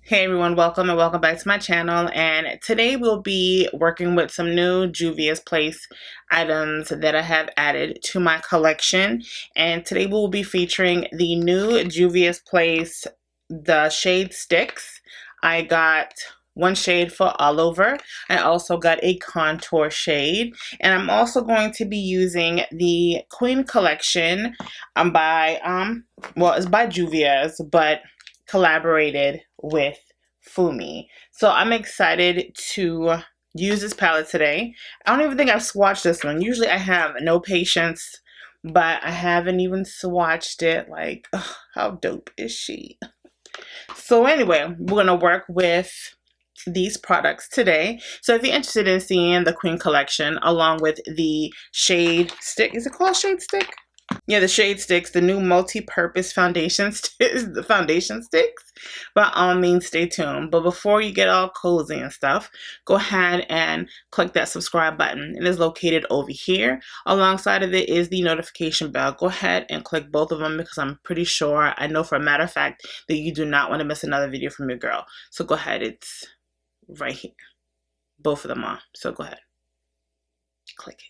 Hey everyone, welcome and welcome back to my channel. And today we'll be working with some new Juvia'S Place items that I have added to my collection. And today we'll be featuring the new Juvia'S Place, the shade sticks. I got one shade for all over. I also got a contour shade. And I'm also going to be using the Queen collection it's by Juvia'S, but collaborated with Fumi. So I'm excited to use this palette today. I don't even think I've swatched this one. Usually I have no patience, but I haven't even swatched it. Like, ugh, how dope is she? So anyway, we're gonna work with these products today. So if you're interested in seeing the Queen collection along with the shade stick, is it called shade stick? Yeah, the shade sticks, the new multi-purpose foundation sticks. By all means, stay tuned. But before you get all cozy and stuff, go ahead and click that subscribe button. It is located over here. Alongside of it is the notification bell. Go ahead and click both of them because I'm pretty sure, I know for a matter of fact, that you do not want to miss another video from your girl. So go ahead, it's right here. Both of them are. So go ahead, click it.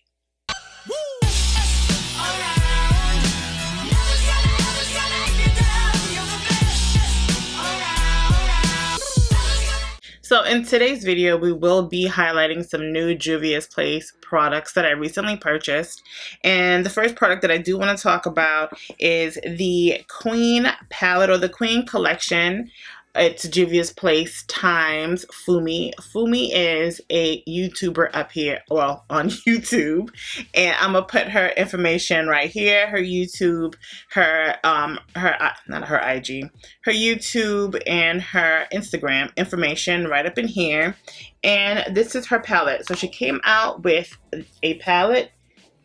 So in today's video, we will be highlighting some new Juvia'S Place products that I recently purchased. And the first product that I do want to talk about is the Queen palette or the Queen collection. It's Juvia'S Place times Fumi. Fumi is a YouTuber up here, well, on YouTube, and I'm gonna put her information right here. Her YouTube, not her IG, her YouTube and her Instagram information right up in here. And this is her palette. So she came out with a palette,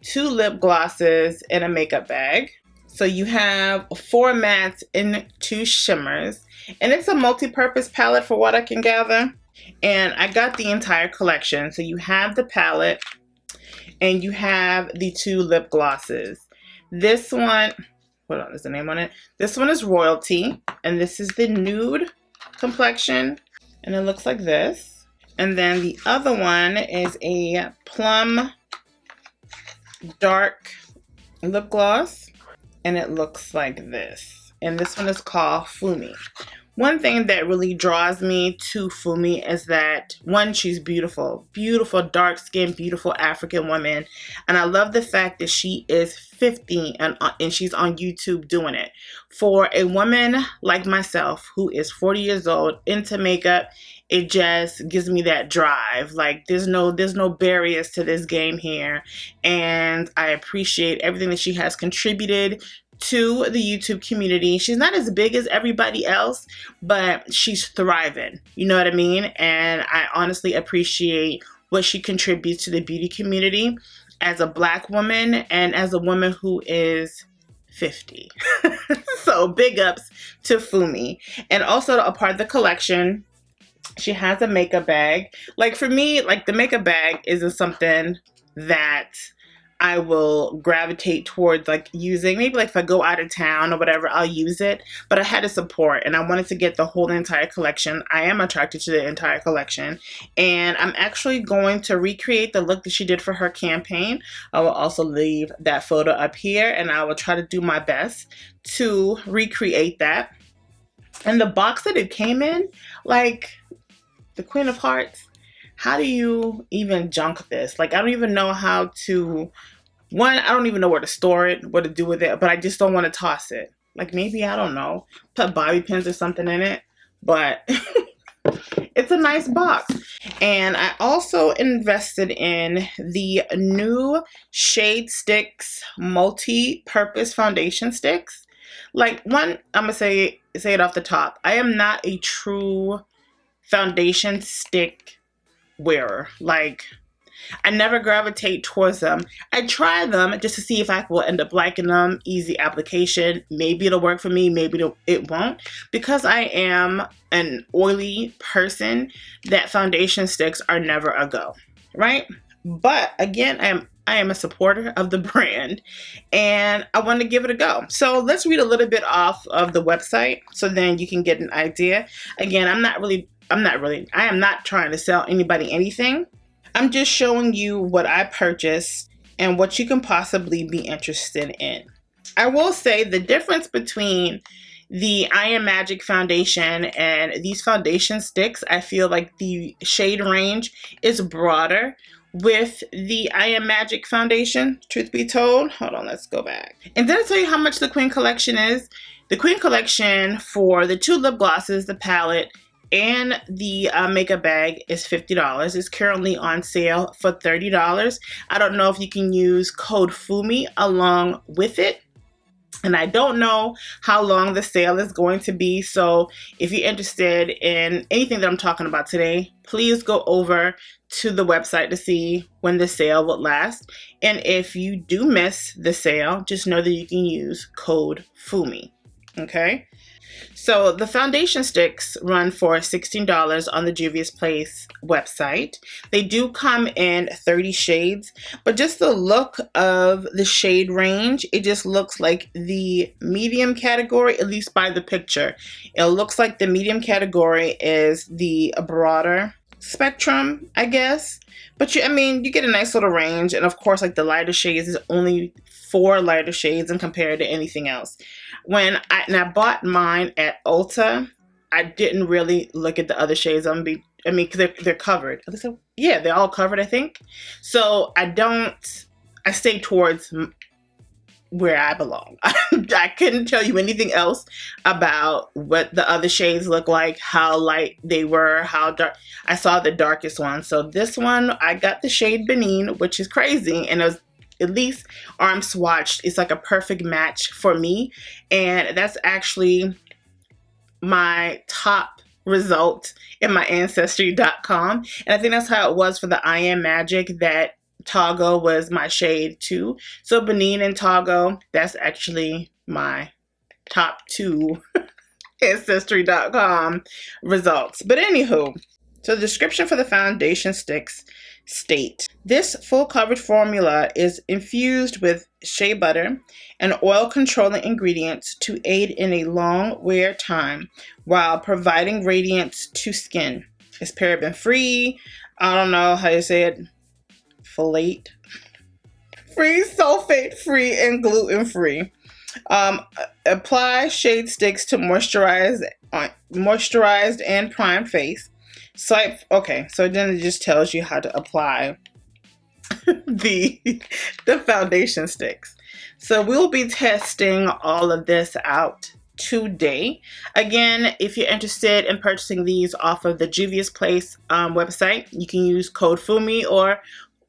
2 lip glosses, and a makeup bag. So you have 4 mattes and 2 shimmers. And it's a multi-purpose palette for what I can gather. And I got the entire collection. So you have the palette and you have the 2 lip glosses. This one, hold on, there's the name on it. This one is Royalty. And this is the nude complexion. And it looks like this. And then the other one is a plum dark lip gloss. And it looks like this. And this one is called Fumi. One thing that really draws me to Fumi is that, one, she's beautiful. Beautiful, dark-skinned, beautiful African woman. And I love the fact that she is 50 and she's on YouTube doing it. For a woman like myself who is 40 years old, into makeup, it just gives me that drive. Like, there's no barriers to this game here. And I appreciate everything that she has contributed to the YouTube community. She's not as big as everybody else, but she's thriving. You know what I mean? And I honestly appreciate what she contributes to the beauty community as a Black woman and as a woman who is 50. So big ups to Fumi. And also a part of the collection, she has a makeup bag. Like, for me, like, the makeup bag isn't something that I will gravitate towards, like, using. Maybe like if I go out of town or whatever, I'll use it. But I had to support and I wanted to get the whole entire collection. I am attracted to the entire collection. And I'm actually going to recreate the look that she did for her campaign. I will also leave that photo up here and I will try to do my best to recreate that. And the box that it came in, like, the Queen of Hearts, how do you even junk this? Like, I don't even know how to, one, I don't even know where to store it, what to do with it, but I just don't want to toss it. Like, maybe, I don't know, put bobby pins or something in it, but it's a nice box. And I also invested in the new Shade Sticks multi-purpose foundation sticks. Like, one, I'm gonna say it off the top, I am not a true foundation stick wearer. Like, I never gravitate towards them. I try them just to see if I will end up liking them. Easy application. Maybe it'll work for me. Maybe it won't. Because I am an oily person, that foundation sticks are never a go, right? But again, I am a supporter of the brand and I want to give it a go. So let's read a little bit off of the website so then you can get an idea. Again, I am not trying to sell anybody anything. I'm just showing you what I purchased and what you can possibly be interested in. I will say the difference between the I Am Magic foundation and these foundation sticks, I feel like the shade range is broader with the I Am Magic foundation, truth be told. Hold on, let's go back. And did I tell you how much the Queen Collection is? The Queen Collection for the 2 lip glosses, the palette, and the makeup bag is $50. It's currently on sale for $30. I don't know if you can use code Fumi along with it. And I don't know how long the sale is going to be. So if you're interested in anything that I'm talking about today, please go over to the website to see when the sale will last. And if you do miss the sale, just know that you can use code Fumi. Okay? So the foundation sticks run for $16 on the Juvia'S Place website. They do come in 30 shades, but just the look of the shade range, it just looks like the medium category, at least by the picture. It looks like the medium category is the broader spectrum, I guess. But you get a nice little range, and of course, like the lighter shades is only 4 lighter shades and compared to anything else. When I bought mine at Ulta, I didn't really look at the other shades. Because they're covered. Yeah, they're all covered, I think. So I stay towards where I belong. I couldn't tell you anything else about what the other shades look like, how light they were, how dark. I saw the darkest one. So this one, I got the shade Benin, which is crazy. And it was at least arm swatched. It's like a perfect match for me. And that's actually my top result in my Ancestry.com. And I think that's how it was for the I Am Magic, that Toggle was my shade too. So Benin and Toggle, that's actually my top 2 Ancestry.com results. But anywho, so the description for the foundation sticks state, this full coverage formula is infused with shea butter and oil controlling ingredients to aid in a long wear time while providing radiance to skin. It's paraben free. I don't know how you say it. Folate free, sulfate free, and gluten free. Apply shade sticks to moisturized and prime face. Okay, so then it just tells you how to apply the foundation sticks. So we'll be testing all of this out today. Again, if you're interested in purchasing these off of the Juvia'S Place website, you can use code Fumi or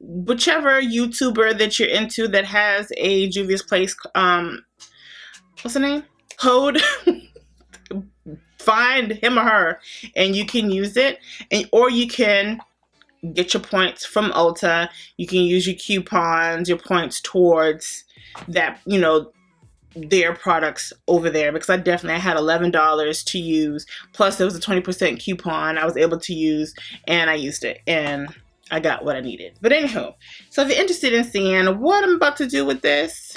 whichever YouTuber that you're into that has a Juvia'S Place what's the name? Code. Find him or her and you can use it, or you can get your points from Ulta. You can use your coupons, your points towards that, their products over there, because I had $11 to use, plus there was a 20% coupon I was able to use, and I used it and I got what I needed. But anywho, so if you're interested in seeing what I'm about to do with this,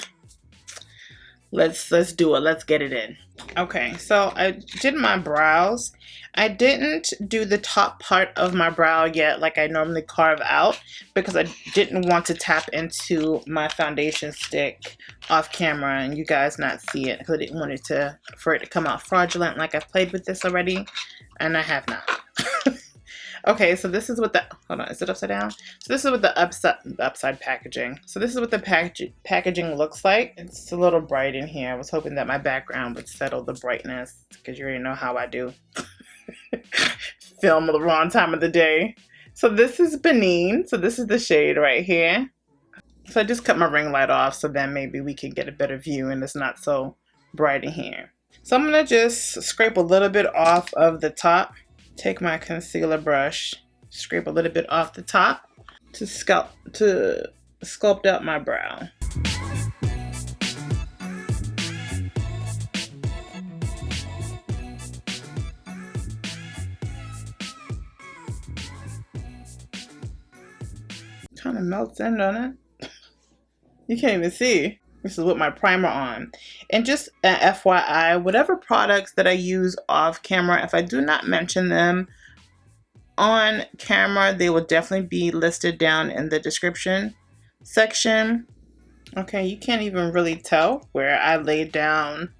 let's do it. Let's get it in. Okay, so I did my brows. I didn't do the top part of my brow yet like I normally carve out, because I didn't want to tap into my foundation stick off camera and you guys not see it, because I didn't want it for it to come out fraudulent like I've played with this already, and I have not. Okay, so this is what hold on, is it upside down? So this is what the upside packaging. So this is what the packaging looks like. It's a little bright in here. I was hoping that my background would settle the brightness, because you already know how I do. Film at the wrong time of the day. So this is Benin. So this is the shade right here. So I just cut my ring light off so then maybe we can get a better view and it's not so bright in here. So I'm going to just scrape a little bit off of the top. Take my concealer brush, scrape a little bit off the top to sculpt out my brow. Kind of melts in, don't it? You can't even see. This is with my primer on. And just an FYI, whatever products that I use off camera, if I do not mention them on camera, they will definitely be listed down in the description section. Okay, you can't even really tell where I laid down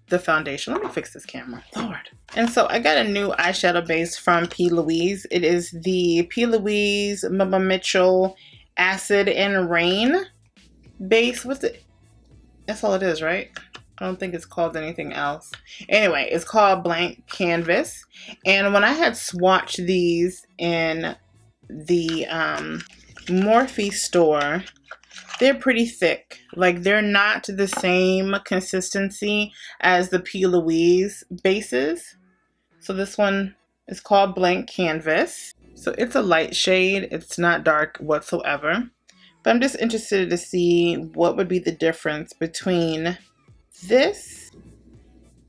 the foundation. Let me fix this camera. Lord. And so I got a new eyeshadow base from P. Louise. It is the P. Louise Mama Mitchell Acid and Rain base with it. That's all it is, right? I don't think it's called anything else. Anyway, it's called Blank Canvas. And when I had swatched these in the Morphe store, they're pretty thick. Like, they're not the same consistency as the P. Louise bases. So this one is called Blank Canvas. So it's a light shade. It's not dark whatsoever. But I'm just interested to see what would be the difference between this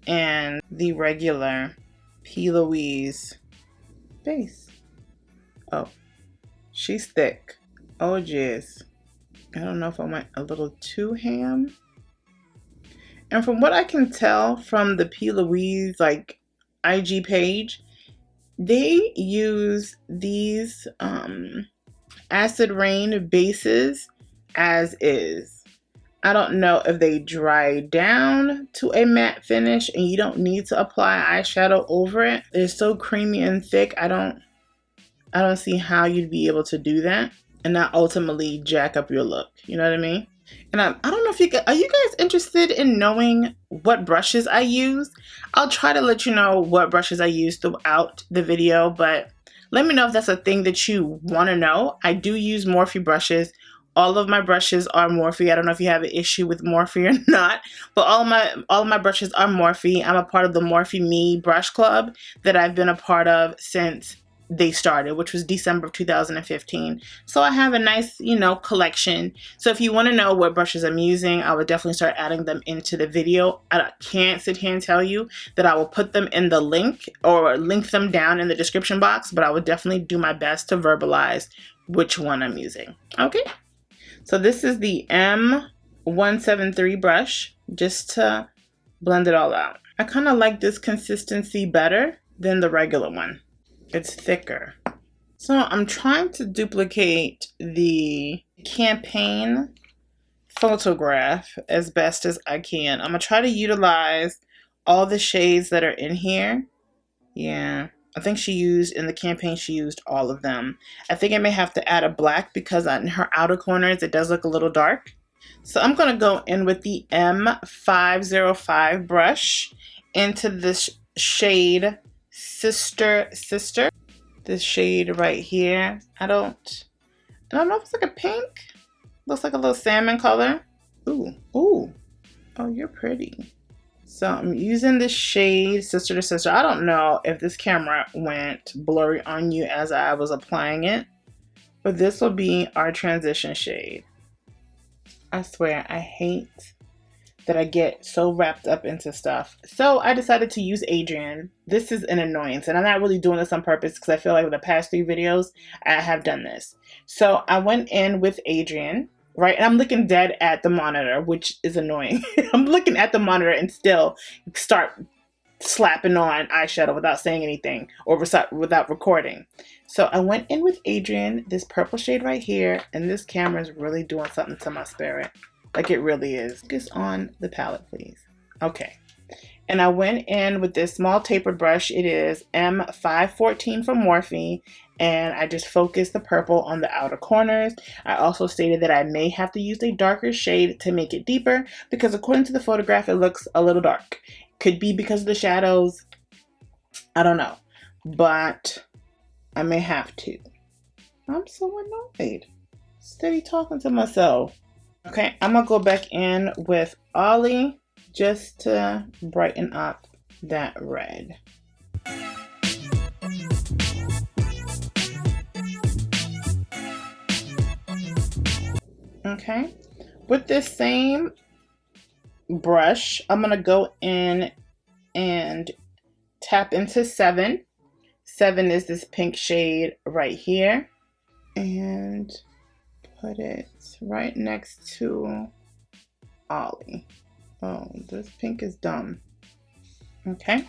and the regular P. Louise base. Oh, she's thick. Oh, jeez. I don't know if I went a little too ham. And from what I can tell from the P. Louise like IG page, they use these Acid Rain bases as is. I don't know if they dry down to a matte finish and you don't need to apply eyeshadow over it. They're so creamy and thick. I don't see how you'd be able to do that and not ultimately jack up your look. You know what I mean? And I don't know if are you guys interested in knowing what brushes I use? I'll try to let you know what brushes I use throughout the video, but let me know if that's a thing that you want to know. I do use Morphe brushes. All of my brushes are Morphe. I don't know if you have an issue with Morphe or not, but all of my brushes are Morphe. I'm a part of the Morphe Me brush club that I've been a part of since they started, which was December of 2015. So I have a nice, collection. So if you want to know what brushes I'm using, I would definitely start adding them into the video. I can't sit here and tell you that I will put them in the link or link them down in the description box, but I would definitely do my best to verbalize which one I'm using. Okay. So this is the M173 brush, just to blend it all out. I kind of like this consistency better than the regular one. It's thicker. So I'm trying to duplicate the campaign photograph as best as I can. I'm gonna try to utilize all the shades that are in here. Yeah, I think in the campaign, she used all of them. I think I may have to add a black because in her outer corners, it does look a little dark. So I'm gonna go in with the M505 brush into this shade Sister. This shade right here. I don't know if it's like a pink. Looks like a little salmon color. Ooh. Oh, you're pretty. So I'm using this shade Sister to Sister. I don't know if this camera went blurry on you as I was applying it, but this will be our transition shade. I swear, I hate that I get so wrapped up into stuff. So I decided to use Adrian. This is an annoyance, and I'm not really doing this on purpose because I feel like with the past 3 videos, I have done this. So I went in with Adrian, right? And I'm looking dead at the monitor, which is annoying. I'm looking at the monitor and still start slapping on eyeshadow without saying anything or without recording. So I went in with Adrian, this purple shade right here, and this camera is really doing something to my spirit. Like it really is. Focus on the palette, please. Okay. And I went in with this small tapered brush. It is M514 from Morphe. And I just focused the purple on the outer corners. I also stated that I may have to use a darker shade to make it deeper because according to the photograph, it looks a little dark. Could be because of the shadows. I don't know. But I may have to. I'm so annoyed. Steady talking to myself. Okay, I'm gonna go back in with Ollie just to brighten up that red. Okay, with this same brush, I'm gonna go in and tap into 7. 7 is this pink shade right here. And put it right next to Ollie. Oh, this pink is dumb. Okay,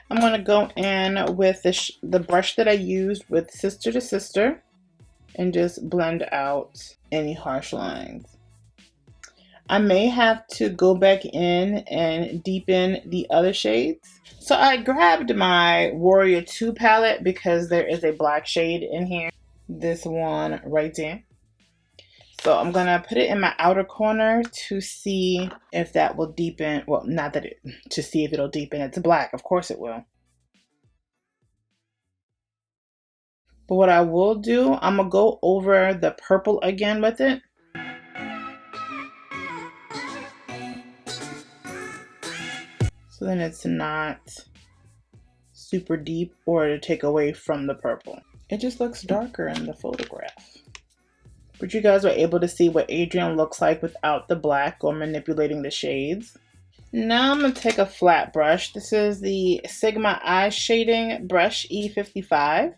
I'm gonna go in with the brush that I used with Sister to Sister and just blend out any harsh lines. I may have to go back in and deepen the other shades. So I grabbed my Warrior 2 palette because there is a black shade in here. This one right there. So I'm gonna put it in my outer corner to see if that will deepen. Well, not that it, to see if it'll deepen. It's black, of course it will. But what I will do, I'm gonna go over the purple again with it. So then it's not super deep or to take away from the purple. It just looks darker in the photograph. But you guys were able to see what Adrian looks like without the black or manipulating the shades. Now I'm going to take a flat brush. This is the Sigma Eye Shading Brush E55.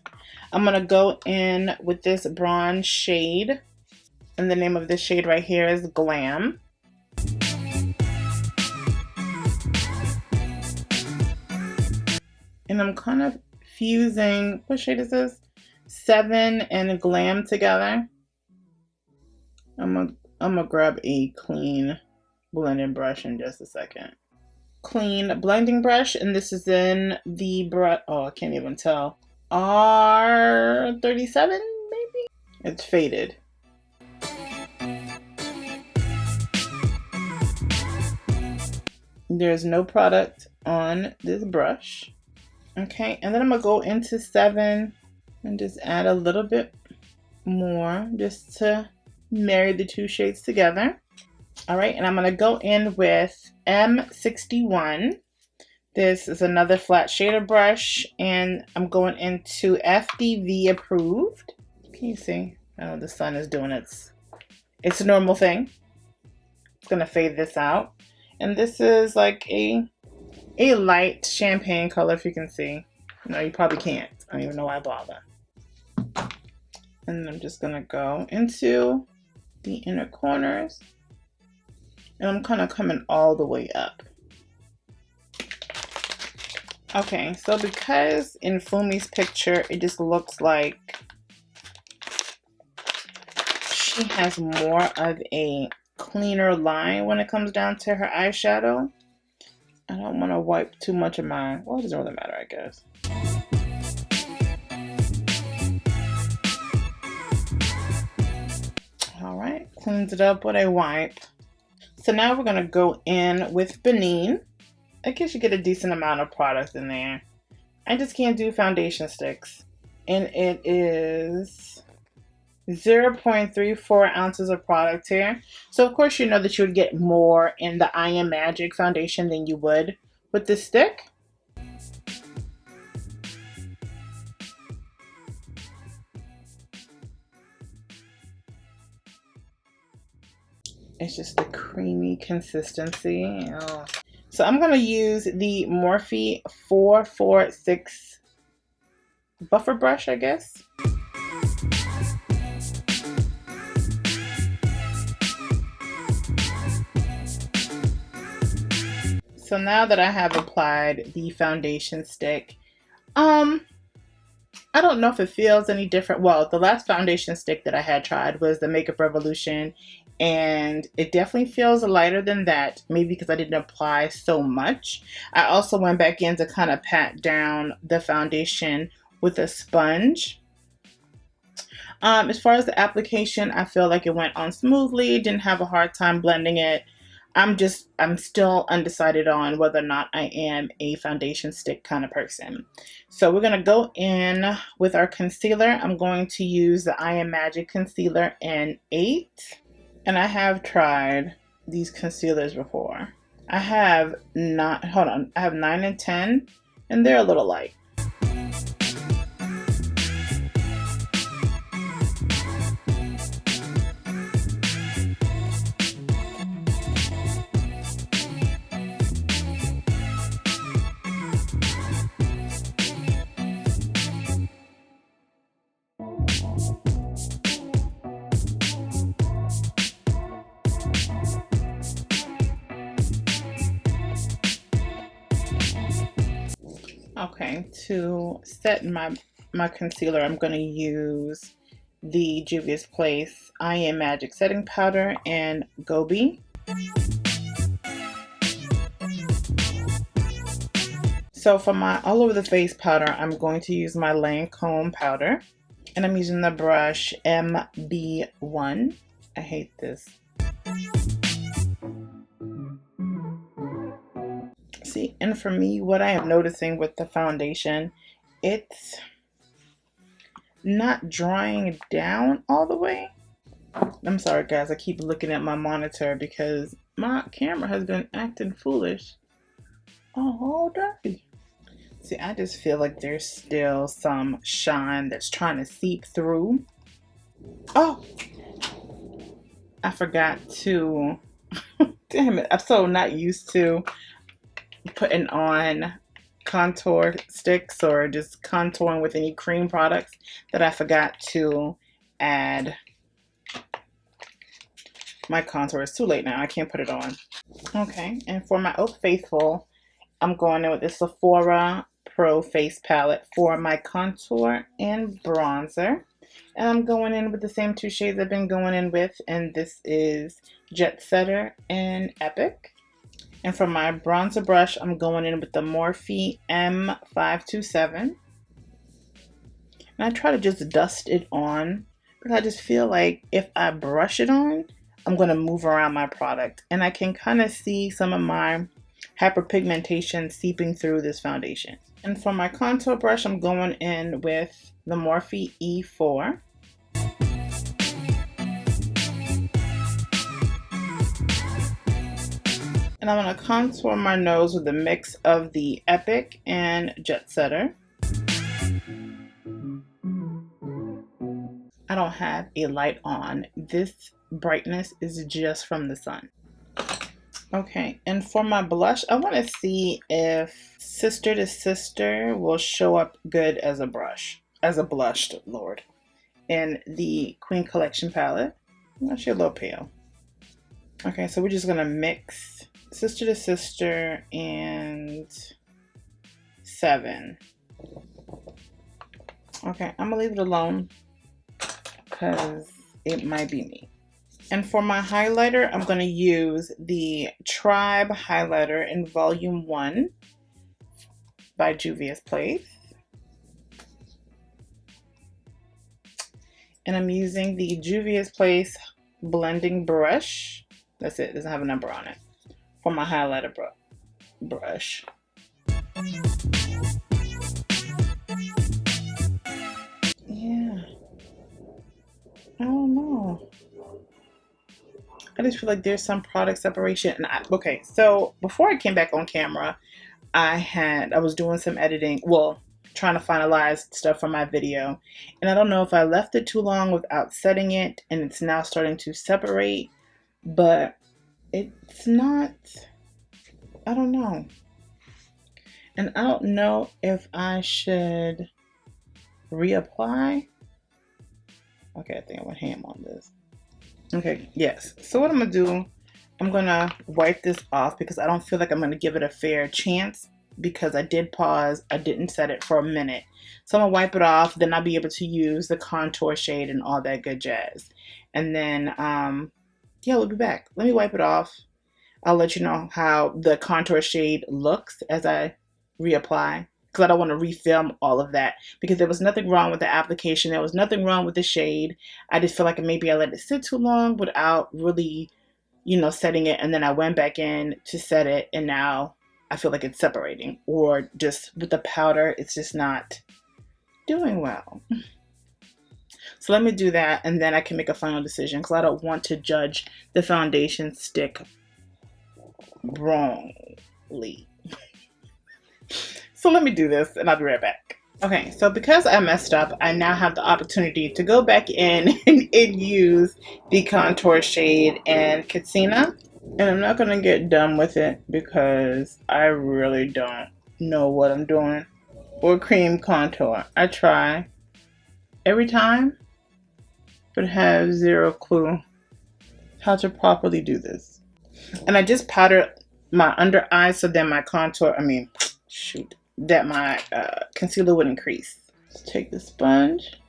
I'm going to go in with this bronze shade. And the name of this shade right here is Glam. And I'm kind of fusing, what shade is this? 7 and Glam together. I'm gonna grab a clean blending brush in just a second. Clean blending brush, and this is in the brush, oh, I can't even tell. R37 maybe? It's faded. There's no product on this brush. Okay, and then I'm gonna go into 7 and just add a little bit more just to marry the two shades together. All right, and I'm gonna go in with M61. This is another flat shader brush, and I'm going into FDV approved. Can you see? I know the sun is doing it's a normal thing. It's gonna fade this out. And this is like a light champagne color, if you can see. No, you probably can't. I don't even know why I bother. And I'm just gonna go into the inner corners. And I'm kind of coming all the way up. Okay, so because in Fumi's picture, it just looks like she has more of a cleaner line when it comes down to her eyeshadow. I don't want to wipe too much of mine. Well, it doesn't really matter, I guess. All right, cleans it up with a wipe. So now we're gonna go in with Benin. I guess you get a decent amount of product in there. I just can't do foundation sticks. And it is 0.34 ounces of product here. So of course you know that you would get more in the I Am Magic foundation than you would with this stick. It's just the creamy consistency. Oh. So I'm gonna use the Morphe 446 buffer brush, I guess. So now that I have applied the foundation stick, I don't know if it feels any different. Well, the last foundation stick that I had tried was the Makeup Revolution, and it definitely feels lighter than that, maybe because I didn't apply so much. I also went back in to kind of pat down the foundation with a sponge. As far as the application, I feel like it went on smoothly, didn't have a hard time blending it. I'm still undecided on whether or not I am a foundation stick kind of person. So we're going to go in with our concealer. I'm going to use the I Am Magic concealer in 8. And I have tried these concealers before. I have 9 and 10, and they're a little light. Okay, to set my concealer, I'm going to use the Juvia's Place I Am Magic Setting Powder and Gobi. So for my all over the face powder, I'm going to use my Lancome powder. And I'm using the brush MB1. I hate this. See, and for me, what I am noticing with the foundation, it's not drying down all the way. I'm sorry guys, I keep looking at my monitor because my camera has been acting foolish all day. See, I just feel like there's still some shine that's trying to seep through. Oh, I forgot to, damn it, I'm so not used to putting on contour sticks or just contouring with any cream products that I forgot to add my contour. It's too late now, I can't put it on. Okay, and for my Oak Faithful, I'm going in with the Sephora Pro Face Palette for my contour and bronzer. And I'm going in with the same two shades I've been going in with, and this is Jet Setter and Epic. And for my bronzer brush, I'm going in with the Morphe M527. And I try to just dust it on because I just feel like if I brush it on, I'm going to move around my product. And I can kind of see some of my hyperpigmentation seeping through this foundation. And for my contour brush, I'm going in with the Morphe E4. And I'm going to contour my nose with a mix of the Epic and Jet Setter. I don't have a light on. This brightness is just from the sun. Okay, and for my blush, I want to see if Sister to Sister will show up good as a blush, Lord, in the Queen Collection palette. I'm actually a little pale. Okay, so we're just gonna mix Sister to Sister and 7. Okay, I'm gonna leave it alone because it might be me. And for my highlighter, I'm going to use the Tribe highlighter in Volume 1 by Juvia'S Place. And I'm using the Juvia'S Place blending brush. That's it, doesn't have a number on it. For my highlighter brush. Yeah. I don't know. I just feel like there's some product separation. And okay, so before I came back on camera, I was doing some editing, well, trying to finalize stuff for my video. And I don't know if I left it too long without setting it and it's now starting to separate, but it's not, I don't know. And I don't know if I should reapply. Okay, I think I went ham on this. Okay, yes. So what I'm going to do, I'm going to wipe this off because I don't feel like I'm going to give it a fair chance because I did pause. I didn't set it for a minute. So I'm going to wipe it off. Then I'll be able to use the contour shade and all that good jazz. And then, yeah, we'll be back. Let me wipe it off. I'll let you know how the contour shade looks as I reapply. Because I don't want to refilm all of that because there was nothing wrong with the application. There was nothing wrong with the shade. I just feel like maybe I let it sit too long without really, setting it. And then I went back in to set it and now I feel like it's separating, or just with the powder, it's just not doing well. So let me do that and then I can make a final decision because I don't want to judge the foundation stick wrongly. So let me do this and I'll be right back. Okay, so because I messed up, I now have the opportunity to go back in and use the contour shade and Katsina. And I'm not going to get done with it because I really don't know what I'm doing. Or cream contour. I try every time, but have zero clue how to properly do this. And I just powdered my under eye, so then my contour, that my concealer would increase. Let's take the sponge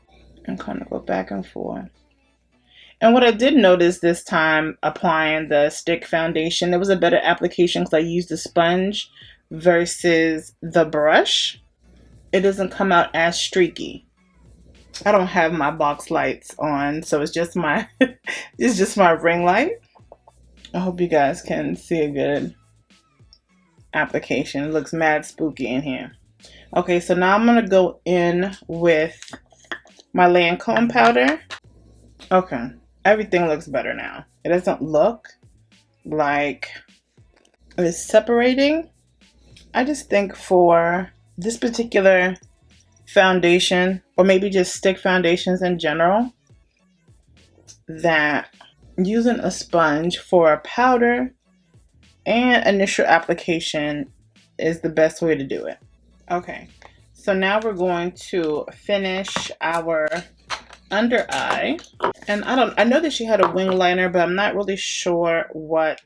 and kind of go back and forth. And what I did notice this time applying the stick foundation, it was a better application because I used the sponge versus the brush. It doesn't come out as streaky. I don't have my box lights on, so it's just my it's just my ring light. I hope you guys can see a good application. It looks mad spooky in here. Okay, so now I'm gonna go in with my Lancome powder. Okay, everything looks better now. It doesn't look like it's separating. I just think for this particular foundation, or maybe just stick foundations in general, that using a sponge for a powder and initial application is the best way to do it. Okay, so now we're going to finish our under eye. And I know that she had a wing liner, but I'm not really sure what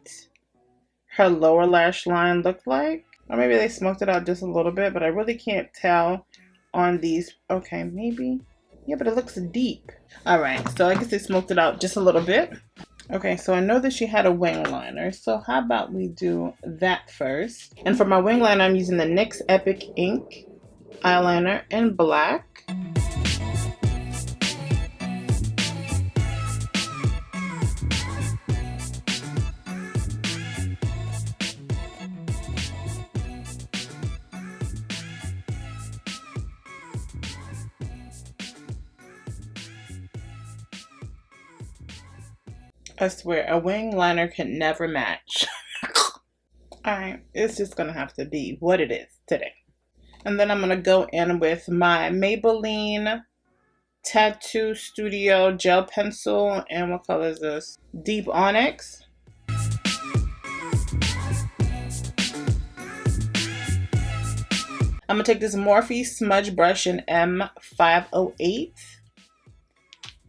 her lower lash line looked like. Or maybe they smoked it out just a little bit, but I really can't tell on these. Okay, maybe. Yeah, but it looks deep. All right, so I guess they smoked it out just a little bit. Okay, so I know that she had a wing liner, so how about we do that first? And for my wing liner, I'm using the NYX Epic Ink eyeliner in black. I swear, a wing liner can never match. Alright, it's just gonna have to be what it is today. And then I'm gonna go in with my Maybelline Tattoo Studio gel pencil. And what color is this? Deep Onyx. I'm gonna take this Morphe smudge brush in M508.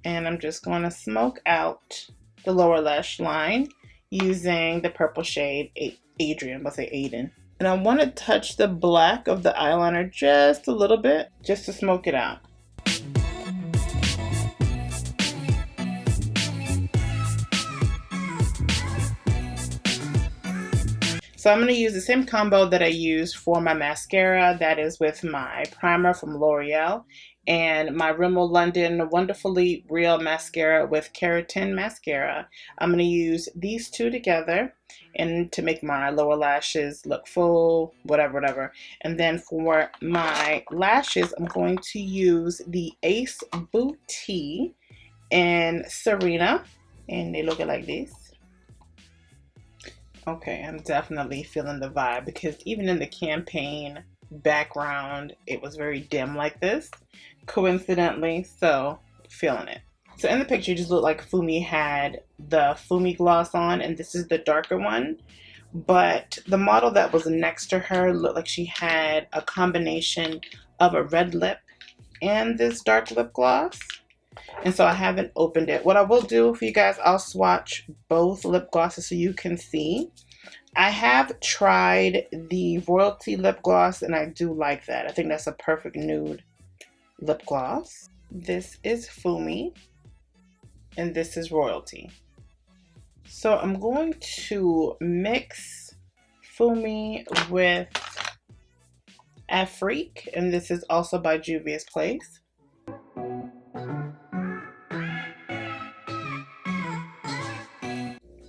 And I'm just gonna smoke out the lower lash line using the purple shade Adrian, let's say Aiden. And I want to touch the black of the eyeliner just a little bit, just to smoke it out. So I'm going to use the same combo that I used for my mascara. That is with my primer from L'Oreal and my Rimmel London Wonderfully Real Mascara with Keratin Mascara. I'm going to use these two together and to make my lower lashes look full, whatever. And then for my lashes, I'm going to use the Ace Booty in Serena. And they look like this. Okay, I'm definitely feeling the vibe because even in the campaign background, it was very dim like this, coincidentally, so feeling it. So in the picture, it just looked like Fumi had the Fumi gloss on, and this is the darker one. But the model that was next to her looked like she had a combination of a red lip and this dark lip gloss. And so I haven't opened it. What I will do for you guys, I'll swatch both lip glosses so you can see. I have tried the Royalty lip gloss and I do like that. I think that's a perfect nude lip gloss. This is Fumi and this is Royalty. So I'm going to mix Fumi with Afrique, and this is also by Juvia'S Place.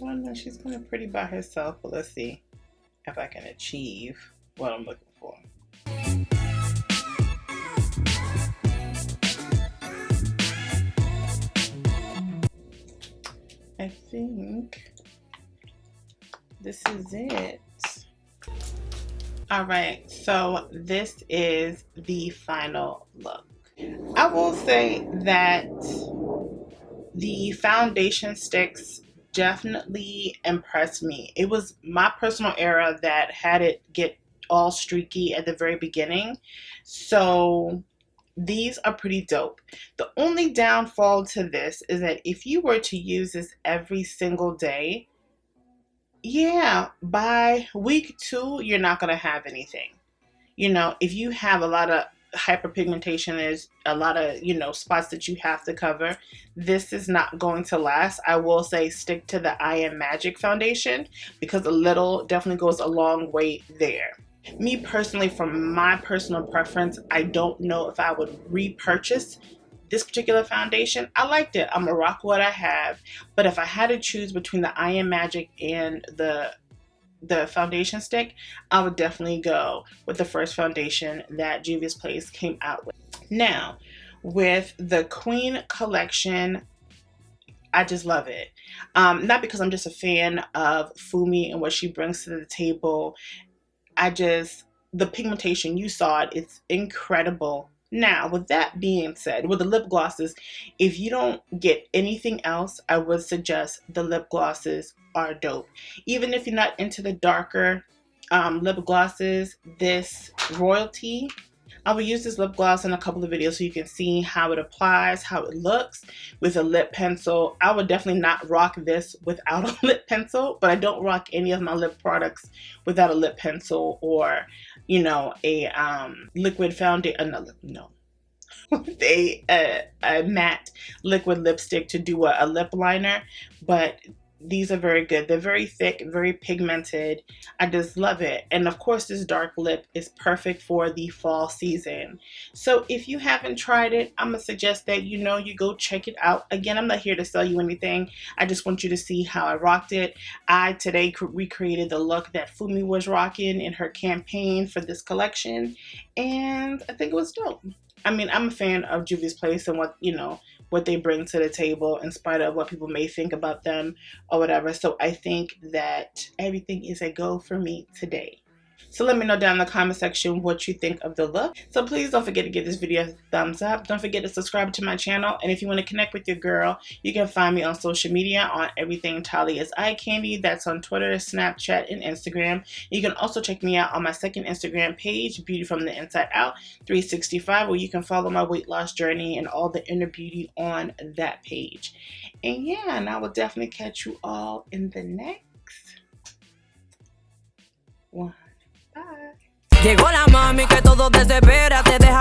Well, no, she's kind of pretty by herself, but let's see if I can achieve what I'm looking for. I think this is it. All right, so this is the final look. I will say that the foundation sticks definitely impressed me. It was my personal era that had it get all streaky at the very beginning. So these are pretty dope. The only downfall to this is that if you were to use this every single day, yeah, by week 2, you're not going to have anything. You know, if you have a lot of hyperpigmentation, there's a lot of, you know, spots that you have to cover, this is not going to last. I will say stick to the I Am Magic foundation, because a little definitely goes a long way there. Me personally, from my personal preference, I don't know if I would repurchase this particular foundation. I liked it. I'm gonna rock what I have, but if I had to choose between the I Am Magic and the foundation stick, I would definitely go with the first foundation that Juvia's Place came out with. Now, with the Queen collection, I just love it. Not because I'm just a fan of Fumi and what she brings to the table. The pigmentation, you saw it, it's incredible. Now, with that being said, with the lip glosses, if you don't get anything else, I would suggest the lip glosses are dope. Even if you're not into the darker lip glosses, this Royalty, I will use this lip gloss in a couple of videos so you can see how it applies, how it looks with a lip pencil. I would definitely not rock this without a lip pencil, but I don't rock any of my lip products without a lip pencil or, you know, a liquid foundation, no, a matte liquid lipstick to do a lip liner. But these are very good. They're very thick, very pigmented. I just love it. And of course, this dark lip is perfect for the fall season. So if you haven't tried it, I'm gonna suggest that, you know, you go check it out. Again, I'm not here to sell you anything. I just want you to see how I rocked it. I today recreated the look that Fumi was rocking in her campaign for this collection, and I think it was dope. I mean, I'm a fan of Juvia's Place and what, you know, what they bring to the table in spite of what people may think about them or whatever. So I think that everything is a go for me today. So let me know down in the comment section what you think of the look. So please don't forget to give this video a thumbs up. Don't forget to subscribe to my channel. And if you want to connect with your girl, you can find me on social media on everything Thalia's Eye Candy. That's on Twitter, Snapchat, and Instagram. You can also check me out on my second Instagram page, Beauty from the Inside Out 365, where you can follow my weight loss journey and all the inner beauty on that page. And yeah, and I will definitely catch you all in the next one. Bye. Llegó la mami que todo desespera, te deja